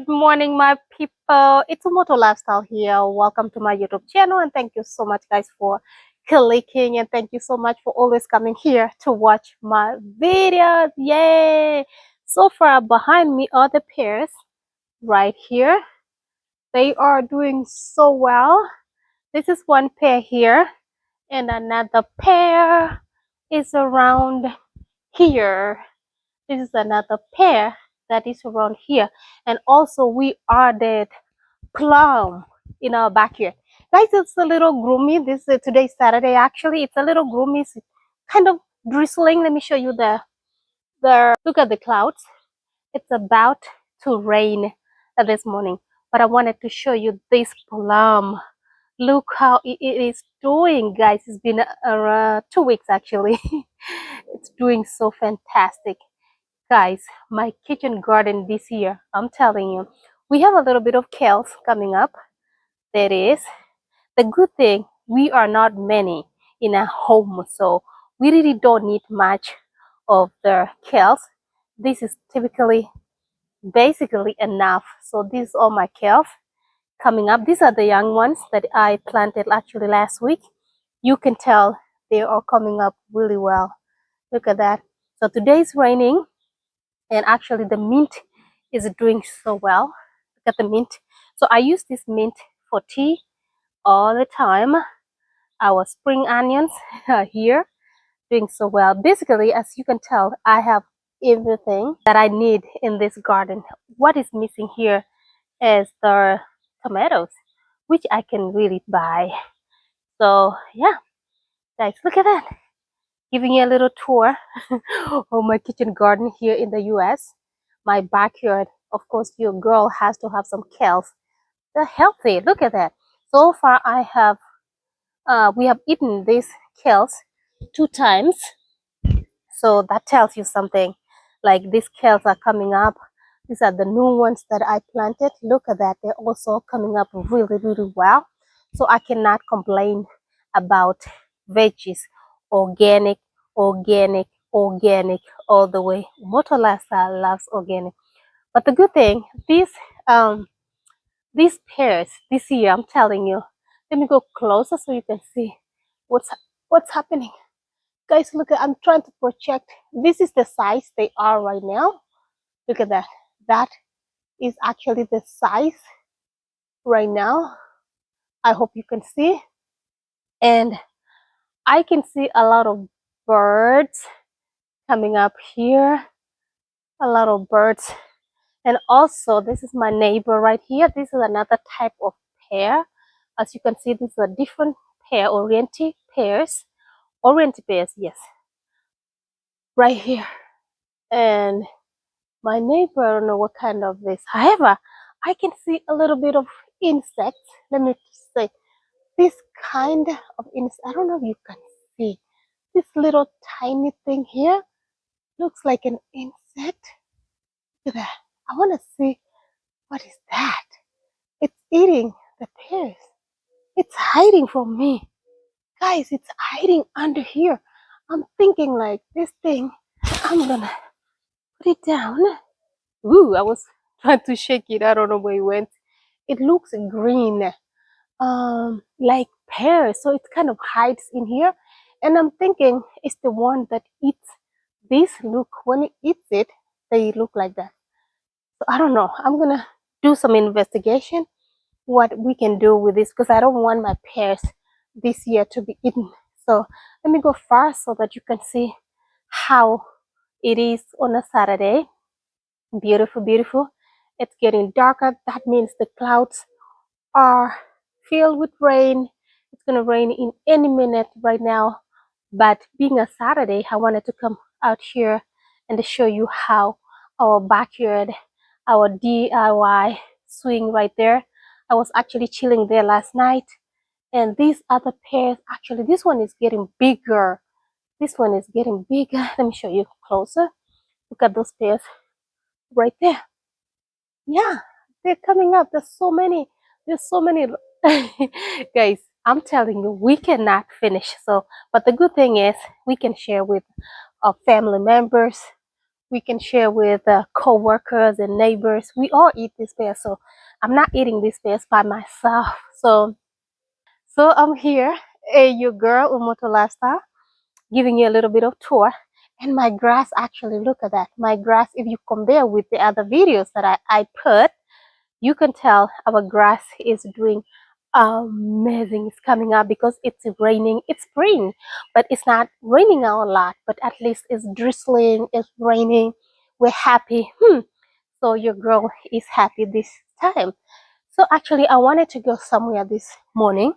Good morning, my people. It's Moto Lifestyle here. Welcome to my YouTube channel, and thank you so much, guys, for clicking, and thank you so much for always coming here to watch my videos. Yay! So far, behind me are the pears right here. They are doing so well. This is one pear here, and another pear is around here. This is another pear that is around here, and also we added plum in our backyard. Guys, it's a little gloomy. This is today's Saturday. Actually, it's a little gloomy. It's kind of drizzling. Let me show you the look at the clouds. It's about to rain this morning, but I wanted to show you this plum. Look how it is doing, guys. It's been 2 weeks actually. It's doing so fantastic. Guys, my kitchen garden this year, I'm telling you, we have a little bit of kales coming up. That is the good thing. We are not many in a home, so we really don't need much of the kales. This is basically enough. So these are my kales coming up. These are the young ones that I planted actually last week. You can tell they are coming up really well. Look at that. So today is raining, and actually the mint is doing so well. Look at the mint. So I use this mint for tea all the time. Our spring onions are here doing so well. Basically, as you can tell, I have everything that I need in this garden. What is missing here is the tomatoes, which I can really buy. So yeah, guys, look at that. Giving you a little tour of my kitchen garden here in the US. My backyard. Of course, your girl has to have some kales. They're healthy. Look at that. So far, we have eaten these kales 2 times. So that tells you something. Like these kales are coming up. These are the new ones that I planted. Look at that. They're also coming up really, really well. So I cannot complain about veggies. Organic, organic, organic all the way. Motor Lifestyle loves organic. But the good thing, these pears this year, I'm telling you. Let me go closer so you can see what's happening. Guys, look at, I'm trying to project. This is the size they are right now. Look at that. That is actually the size right now. I hope you can see. And I can see a lot of birds coming up here. A lot of birds. And also, this is my neighbor right here. This is another type of pear. As you can see, this is a different pear, oriented pears. Oriented pears, yes. Right here. And my neighbor, I don't know what kind of this. However, I can see a little bit of insects. Let me just say, this kind of insect, I don't know if you can see. This little tiny thing here looks like an insect. Look at that. I want to see, what is that? It's eating the pears. It's hiding from me. Guys, it's hiding under here. I'm thinking like this thing, I'm gonna put it down. Ooh, I was trying to shake it. I don't know where it went. It looks green, like pear, so it kind of hides in here. And I'm thinking it's the one that eats this. Look, when it eats it, they look like that. So I don't know. I'm gonna do some investigation what we can do with this, because I don't want my pears this year to be eaten. So let me go far so that you can see how it is on a Saturday. Beautiful, beautiful. It's getting darker. That means the clouds are filled with rain. It's gonna rain in any minute right now. But being a Saturday, I wanted to come out here and to show you how our backyard, our DIY swing right there. I was actually chilling there last night. And these other pears, actually, this one is getting bigger. This one is getting bigger. Let me show you closer. Look at those pears right there. Yeah, they're coming up. There's so many. There's so many. Guys, I'm telling you, we cannot finish. So, but the good thing is we can share with our family members, We can share with co-workers and neighbors. We all eat this pear, so I'm not eating this pears by myself. So I'm here, your girl Umoto Lifestyle, giving you a little bit of tour. And my grass, actually, look at that. My grass, if you compare with the other videos that I put, you can tell our grass is doing amazing. It's coming up because it's raining. It's spring, but it's not raining a lot, but at least it's drizzling, it's raining. We're happy. So your girl is happy this time. So actually, I wanted to go somewhere this morning,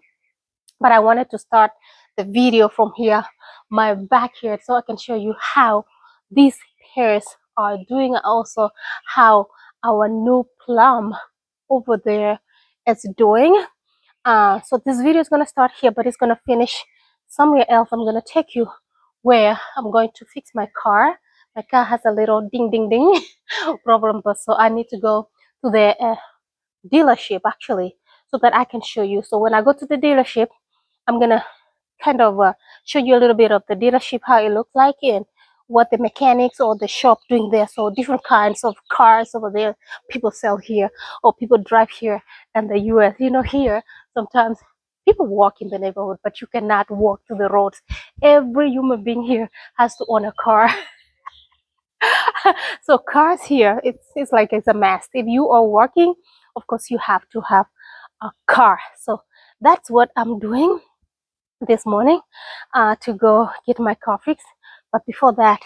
but I wanted to start the video from here, my backyard, so I can show you how these pears are doing, also how our new plum over there is doing. So this video is going to start here, but it's going to finish somewhere else. I'm going to take you where I'm going to fix my car. My car has a little ding ding ding problem, but so I need to go to the dealership actually, so that I can show you. So when I go to the dealership, I'm gonna kind of show you a little bit of the dealership, how it looks like, and what the mechanics or the shop doing there. So different kinds of cars over there people sell here, or people drive here in the US. You know, here sometimes people walk in the neighborhood, but you cannot walk to the roads. Every human being here has to own a car. So cars here, it's like it's a mess. If you are working, of course you have to have a car. So that's what I'm doing this morning, to go get my car fixed. But before that,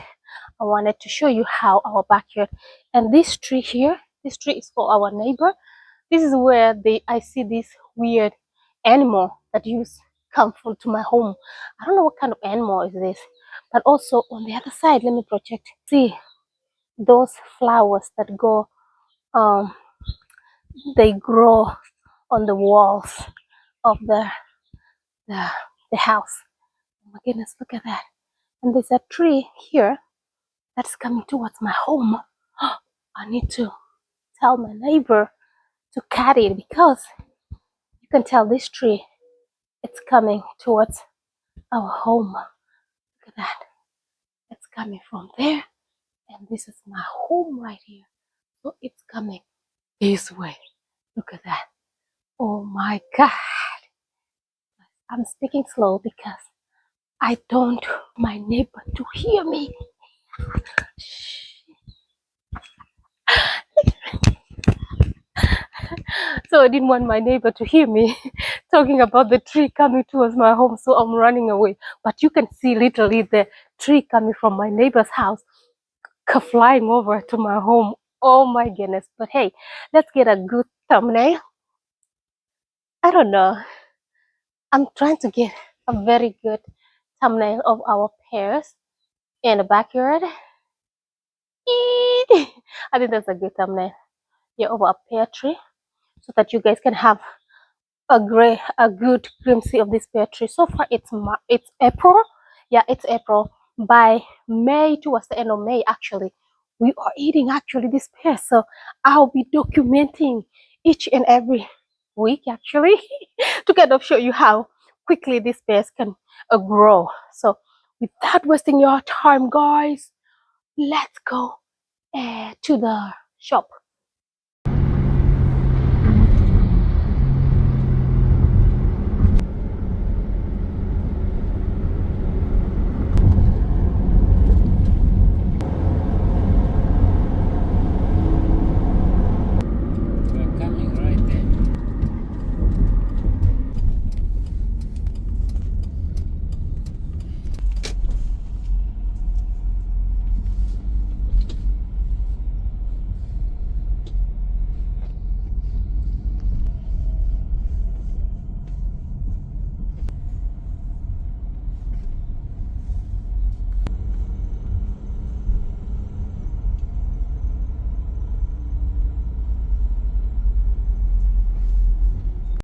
I wanted to show you how our backyard, and this tree here, this tree is for our neighbor. This is where I see this weird animal that used come from to my home. I don't know what kind of animal is this, but also on the other side, let me project. See those flowers that go, um they grow on the walls of the, the house. Oh my goodness, look at that. And there's a tree here that's coming towards my home. I need to tell my neighbor to cut it, because you can tell this tree, it's coming towards our home. Look at that. It's coming from there, and this is my home right here. So it's coming this way. Look at that. Oh my God. I'm speaking slow because I don't want my neighbor to hear me. So I didn't want my neighbor to hear me talking about the tree coming towards my home, so I'm running away. But you can see literally the tree coming from my neighbor's house flying over to my home. Oh my goodness. But hey, let's get a good thumbnail. I don't know. I'm trying to get a very good thumbnail of our pears in the backyard. I think that's a good thumbnail. Yeah, over a pear tree, so that you guys can have a good glimpse of this pear tree. So far it's April. Yeah, it's April. By May, towards the end of May, actually, we are eating actually this pear. So I'll be documenting each and every week actually to kind of show you how quickly these pears can grow. So without wasting your time, guys, let's go to the shop.